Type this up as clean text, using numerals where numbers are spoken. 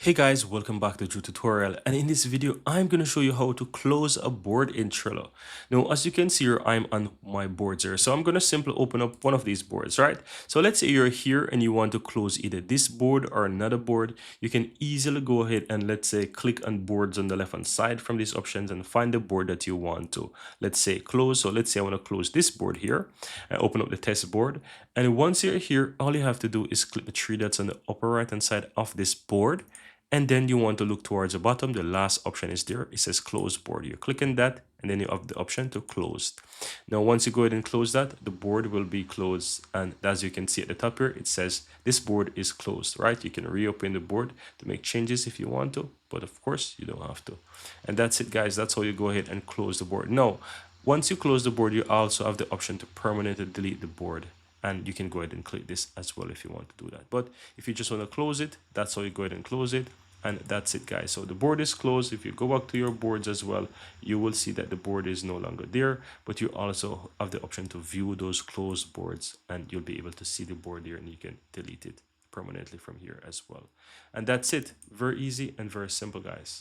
Hey guys, welcome back to the tutorial, and in this video I'm going to show you how to close a board in Trello. Now as you can see here, I'm on my boards here, so I'm going to simply open up one of these boards, right? So let's say you're here and you want to close either this board or another board. You can easily go ahead and let's say click on boards on the left hand side from these options and find the board that you want to, let's say, close. So let's say I want to close this board here and open up the test board, and once you're here, all you have to do is click the three dots on the upper right hand side of this board, and then you want to look towards the bottom. The last option is there. It says close board. You click on that and then you have the option to close. Now once you go ahead and close that, the board will be closed, and as you can see at the top here, it says this board is closed, right? You can reopen the board to make changes if you want to, but of course you don't have to. And that's it, guys. That's how you go ahead and close the board. Now once you close the board, you also have the option to permanently delete the board, and you can go ahead and click this as well if you want to do that. But if you just want to close it, that's how you go ahead and close it. And that's it, guys. So the board is closed. If you go back to your boards as well, you will see that the board is no longer there, but you also have the option to view those closed boards, and you'll be able to see the board there, and you can delete it permanently from here as well. And that's it. Very easy and very simple, guys.